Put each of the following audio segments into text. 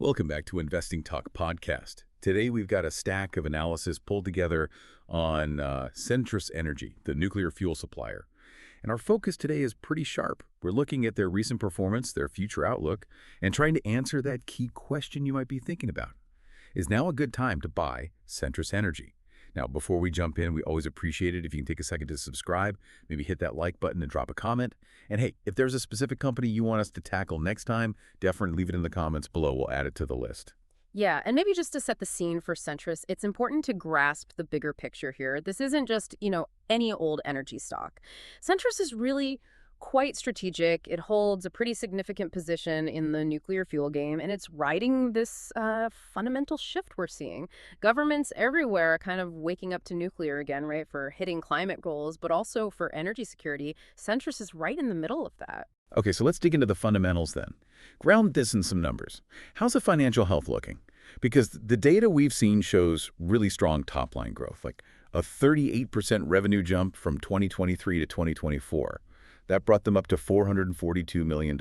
Welcome back to Investing Talk Podcast. Today we've got a stack of analysis pulled together on Centrus Energy, the nuclear fuel supplier. And our focus today is pretty sharp. We're looking at their recent performance, their future outlook, and trying to answer that key question you might be thinking about. Is now a good time to buy Centrus Energy? Now, before we jump in, we always appreciate it if you can take a second to subscribe, maybe hit that like button and drop a comment. And hey, if there's a specific company you want us to tackle next time, definitely leave it in the comments below. We'll add it to the list. Yeah, and maybe just to set the scene for Centrus, it's important to grasp the bigger picture here. This isn't just, any old energy stock. Centrus is really quite strategic. It holds a pretty significant position in the nuclear fuel game, and it's riding this fundamental shift we're seeing. Governments everywhere are kind of waking up to nuclear again, right, for hitting climate goals, but also for energy security. Centrus is right in the middle of that. Okay, so let's dig into the fundamentals then. Ground this in some numbers. How's the financial health looking? Because the data we've seen shows really strong top-line growth, like a 38% revenue jump from 2023 to 2024. That brought them up to $442 million.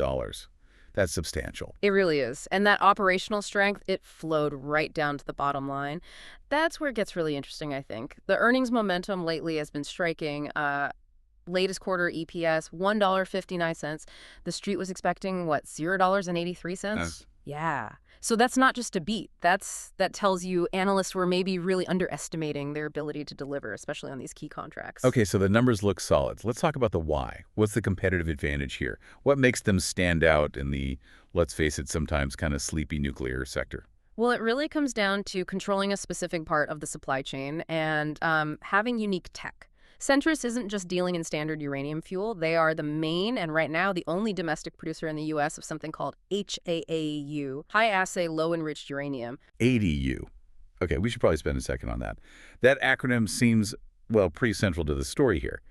That's substantial. It really is. And that operational strength, it flowed right down to the bottom line. That's where it gets really interesting, I think. The earnings momentum lately has been striking. Latest quarter EPS, $1.59. The street was expecting, $0.83? Yeah. So that's not just a beat. That tells you analysts were maybe really underestimating their ability to deliver, especially on these key contracts. Okay, so the numbers look solid. Let's talk about the why. What's the competitive advantage here? What makes them stand out in the, let's face it, sometimes kind of sleepy nuclear sector? Well, it really comes down to controlling a specific part of the supply chain and having unique tech. Centrus isn't just dealing in standard uranium fuel. They are the main and right now the only domestic producer in the U.S. of something called HAAU, high-assay low-enriched uranium. ADU. Okay, we should probably spend a second on that. That acronym seems, pretty central to the story here.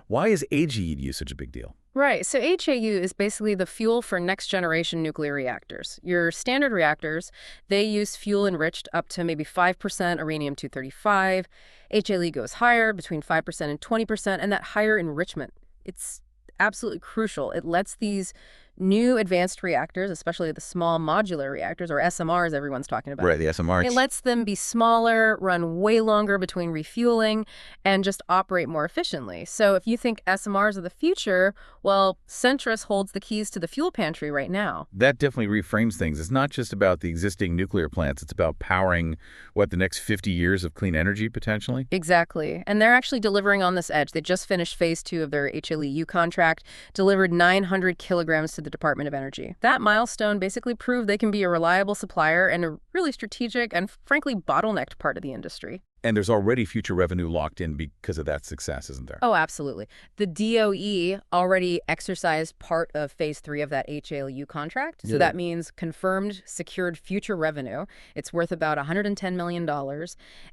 Why is HAAU such a big deal? Right. So HAU is basically the fuel for next-generation nuclear reactors. Your standard reactors, they use fuel enriched up to maybe 5% uranium-235. HALEU goes higher, between 5% and 20%, and that higher enrichment, it's absolutely crucial. It lets these new advanced reactors, especially the small modular reactors, or SMRs everyone's talking about. Right, the SMRs. It lets them be smaller, run way longer between refueling, and just operate more efficiently. So if you think SMRs are the future, well, Centrus holds the keys to the fuel pantry right now. That definitely reframes things. It's not just about the existing nuclear plants. It's about powering, the next 50 years of clean energy, potentially? Exactly. And they're actually delivering on this edge. They just finished phase 2 of their HLEU contract, delivered 900 kilograms to the Department of Energy. That milestone basically proved they can be a reliable supplier and a really strategic and, frankly, bottlenecked part of the industry. And there's already future revenue locked in because of that success, isn't there? Oh, absolutely. The DOE already exercised part of phase 3 of that HALEU contract. So that means confirmed, secured future revenue. It's worth about $110 million,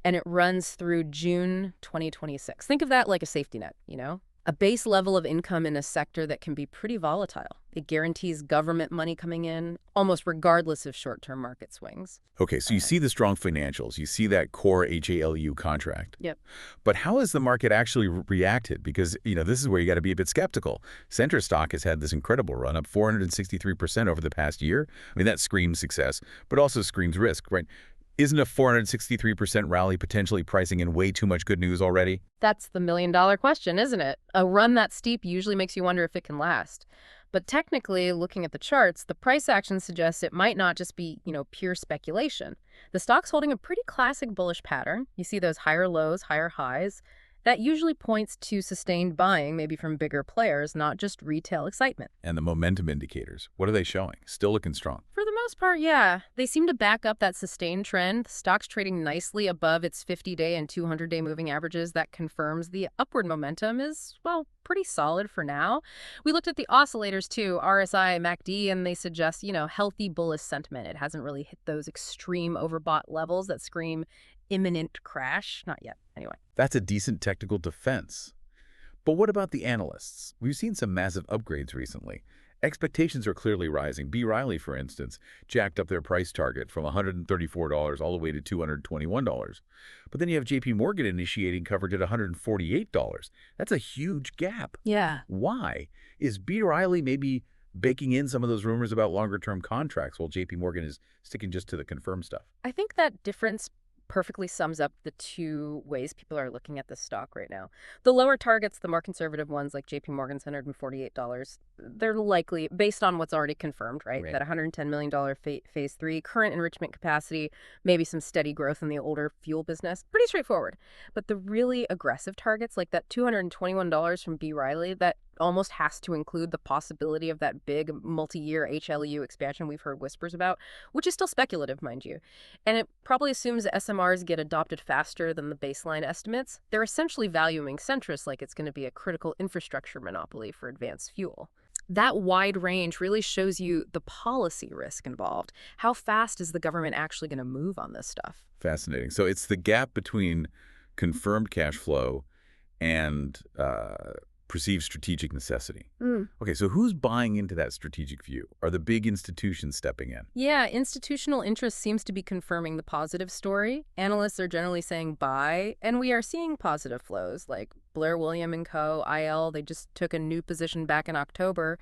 and it runs through June 2026. Think of that like a safety net, A base level of income in a sector that can be pretty volatile. It guarantees government money coming in, almost regardless of short-term market swings. Okay, so you see the strong financials. You see that core HALEU contract. Yep. But how has the market actually reacted? Because, this is where you got to be a bit skeptical. Centrus stock has had this incredible run, up 463% over the past year. I mean, that screams success, but also screams risk, right? Isn't a 463% rally potentially pricing in way too much good news already? That's the million-dollar question, isn't it? A run that steep usually makes you wonder if it can last. But technically, looking at the charts, the price action suggests it might not just be, pure speculation. The stock's holding a pretty classic bullish pattern. You see those higher lows, higher highs. That usually points to sustained buying, maybe from bigger players, not just retail excitement. And the momentum indicators, what are they showing? Still looking strong? For the most part, yeah. They seem to back up that sustained trend. The stock's trading nicely above its 50-day and 200-day moving averages. That confirms the upward momentum is, pretty solid for now. We looked at the oscillators too, RSI, MACD, and they suggest, healthy bullish sentiment. It hasn't really hit those extreme overbought levels that scream imminent crash. Not yet, anyway. That's a decent technical defense. But what about the analysts? We've seen some massive upgrades recently. Expectations are clearly rising. B. Riley, for instance, jacked up their price target from $134 all the way to $221. But then you have JP Morgan initiating coverage at $148. That's a huge gap. Yeah. Why? Is B. Riley maybe baking in some of those rumors about longer-term contracts while JP Morgan is sticking just to the confirmed stuff. I think that difference perfectly sums up the two ways people are looking at this stock right now. The lower targets, the more conservative ones like JP Morgan's $148, they're likely, based on what's already confirmed, right? Right. That $110 million phase 3, current enrichment capacity, maybe some steady growth in the older fuel business. Pretty straightforward. But the really aggressive targets, like that $221 from B. Riley, that almost has to include the possibility of that big multi-year HLEU expansion we've heard whispers about, which is still speculative, mind you. And it probably assumes SMRs get adopted faster than the baseline estimates. They're essentially valuing Centrus like it's going to be a critical infrastructure monopoly for advanced fuel. That wide range really shows you the policy risk involved. How fast is the government actually going to move on this stuff? Fascinating. So it's the gap between confirmed cash flow and perceived strategic necessity. Okay, so who's buying into that strategic view? Are the big institutions stepping in? Yeah, institutional interest seems to be confirming the positive story. Analysts are generally saying buy, and we are seeing positive flows like Blair William & Co., IL, they just took a new position back in October.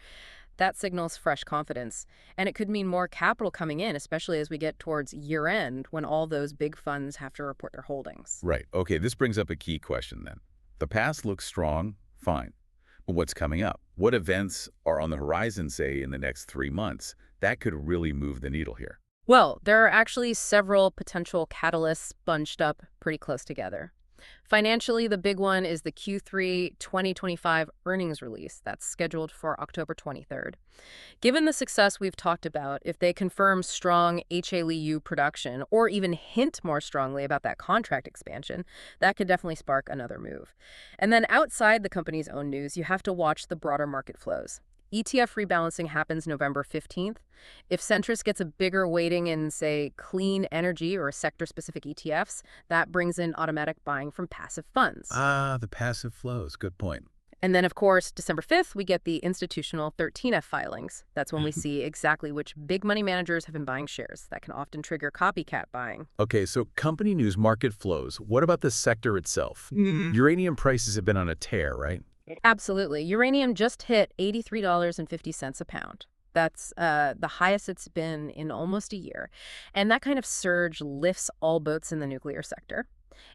That signals fresh confidence. And it could mean more capital coming in, especially as we get towards year-end when all those big funds have to report their holdings. Right. Okay, this brings up a key question then. The past looks strong, fine. But what's coming up? What events are on the horizon, say, in the next 3 months? That could really move the needle here. Well, there are actually several potential catalysts bunched up pretty close together. Financially, the big one is the Q3 2025 earnings release that's scheduled for October 23rd. Given the success we've talked about, if they confirm strong HLEU production or even hint more strongly about that contract expansion, that could definitely spark another move. And then outside the company's own news, you have to watch the broader market flows. ETF rebalancing happens November 15th. If Centrus gets a bigger weighting in, say, clean energy or sector-specific ETFs, that brings in automatic buying from passive funds. Ah, the passive flows. Good point. And then, of course, December 5th, we get the institutional 13F filings. That's when we see exactly which big money managers have been buying shares. That can often trigger copycat buying. Okay, so company news, market flows. What about the sector itself? Uranium prices have been on a tear, right? Absolutely. Uranium just hit $83.50 a pound. That's the highest it's been in almost a year. And that kind of surge lifts all boats in the nuclear sector.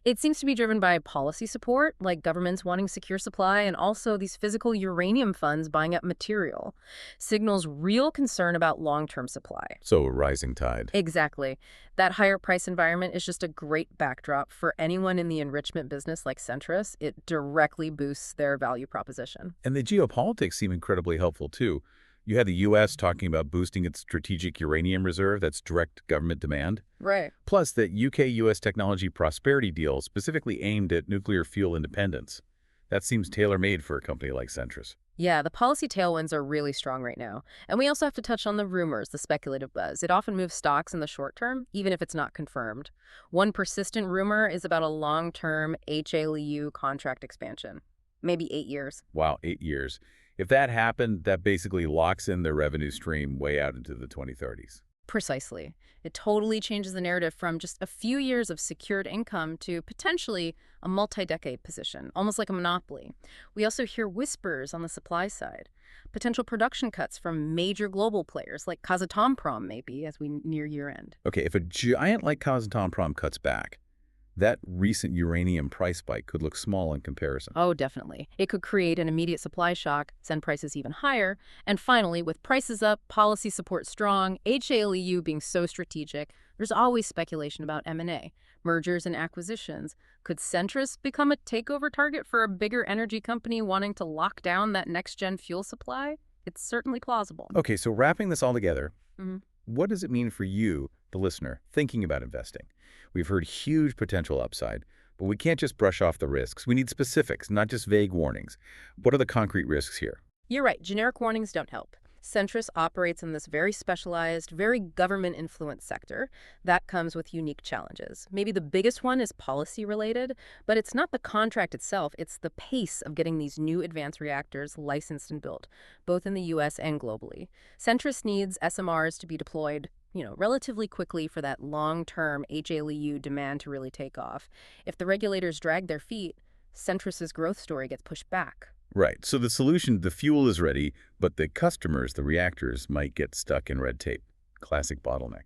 It seems to be driven by policy support, like governments wanting secure supply, and also these physical uranium funds buying up material. Signals real concern about long-term supply. So a rising tide. Exactly. That higher price environment is just a great backdrop for anyone in the enrichment business like Centrus. It directly boosts their value proposition. And the geopolitics seem incredibly helpful, too. You had the U.S. talking about boosting its strategic uranium reserve, that's direct government demand. Right. Plus, the UK-U.S. technology prosperity deal specifically aimed at nuclear fuel independence. That seems tailor-made for a company like Centrus. Yeah, the policy tailwinds are really strong right now. And we also have to touch on the rumors, the speculative buzz. It often moves stocks in the short term, even if it's not confirmed. One persistent rumor is about a long-term HLEU contract expansion. Maybe 8 years. Wow, 8 years. If that happened, that basically locks in their revenue stream way out into the 2030s. Precisely. It totally changes the narrative from just a few years of secured income to potentially a multi-decade position, almost like a monopoly. We also hear whispers on the supply side. Potential production cuts from major global players like Kazatomprom maybe as we near year-end. Okay, if a giant like Kazatomprom cuts back, that recent uranium price spike could look small in comparison. Oh, definitely. It could create an immediate supply shock, send prices even higher. And finally, with prices up, policy support strong, HLEU being so strategic, there's always speculation about M&A, mergers and acquisitions. Could Centrus become a takeover target for a bigger energy company wanting to lock down that next-gen fuel supply? It's certainly plausible. Okay, so wrapping this all together, what does it mean for you, the listener, thinking about investing? We've heard huge potential upside, but we can't just brush off the risks. We need specifics, not just vague warnings. What are the concrete risks here? You're right. Generic warnings don't help. Centrus operates in this very specialized, very government-influenced sector. That comes with unique challenges. Maybe the biggest one is policy-related, but it's not the contract itself. It's the pace of getting these new advanced reactors licensed and built, both in the U.S. and globally. Centrus needs SMRs to be deployed relatively quickly for that long-term HLEU demand to really take off. If the regulators drag their feet, Centrus's growth story gets pushed back. Right. So the solution, the fuel is ready, but the customers, the reactors, might get stuck in red tape. Classic bottleneck.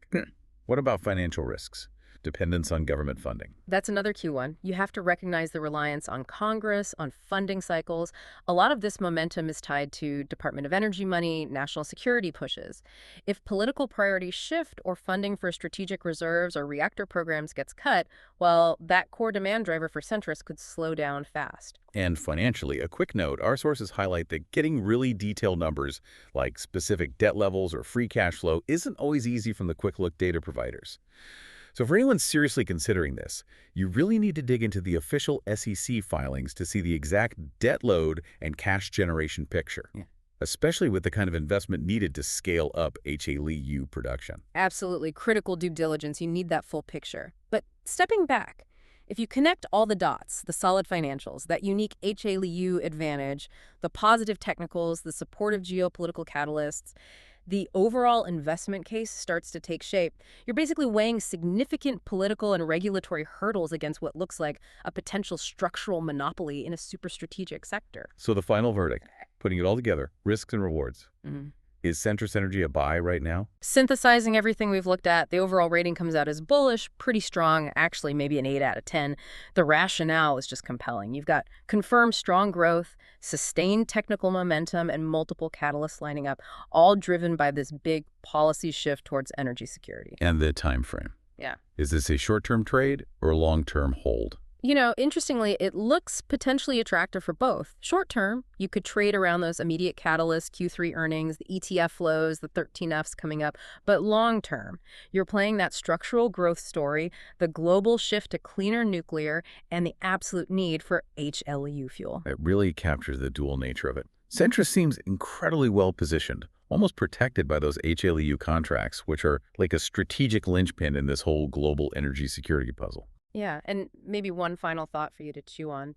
What about financial risks? Dependence on government funding. That's another key one. You have to recognize the reliance on Congress, on funding cycles. A lot of this momentum is tied to Department of Energy money, national security pushes. If political priorities shift or funding for strategic reserves or reactor programs gets cut, well, that core demand driver for Centrus could slow down fast. And financially, a quick note, our sources highlight that getting really detailed numbers like specific debt levels or free cash flow isn't always easy from the quick look data providers. So for anyone seriously considering this, you really need to dig into the official SEC filings to see the exact debt load and cash generation picture, especially with the kind of investment needed to scale up HALEU production. Absolutely critical due diligence. You need that full picture. But stepping back, if you connect all the dots, the solid financials, that unique HALEU advantage, the positive technicals, the supportive geopolitical catalysts, the overall investment case starts to take shape. You're basically weighing significant political and regulatory hurdles against what looks like a potential structural monopoly in a super strategic sector. So the final verdict, putting it all together, risks and rewards. Is Centrus Energy a buy right now? Synthesizing everything we've looked at, the overall rating comes out as bullish, pretty strong, actually maybe an 8 out of 10. The rationale is just compelling. You've got confirmed strong growth, sustained technical momentum, and multiple catalysts lining up, all driven by this big policy shift towards energy security. And the time frame. Yeah. Is this a short-term trade or a long-term hold? You know, interestingly, it looks potentially attractive for both. Short term, you could trade around those immediate catalysts, Q3 earnings, the ETF flows, the 13Fs coming up. But long term, you're playing that structural growth story, the global shift to cleaner nuclear, and the absolute need for HLEU fuel. It really captures the dual nature of it. Centrus seems incredibly well positioned, almost protected by those HLEU contracts, which are like a strategic linchpin in this whole global energy security puzzle. Yeah, and maybe one final thought for you to chew on.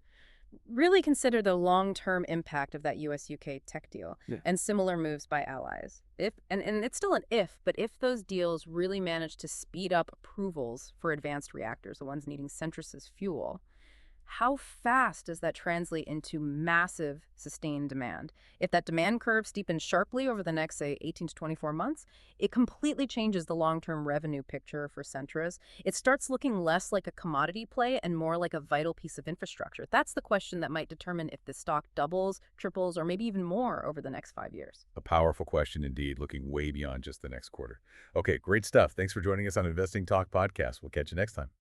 Really consider the long-term impact of that US-UK tech deal and similar moves by allies. And it's still an if, but if those deals really manage to speed up approvals for advanced reactors, the ones needing Centrus's fuel, how fast does that translate into massive sustained demand? If that demand curve steepens sharply over the next, say, 18 to 24 months, it completely changes the long-term revenue picture for Centrus. It starts looking less like a commodity play and more like a vital piece of infrastructure. That's the question that might determine if the stock doubles, triples, or maybe even more over the next 5 years. A powerful question indeed, looking way beyond just the next quarter. Okay, great stuff. Thanks for joining us on Investing Talk Podcast. We'll catch you next time.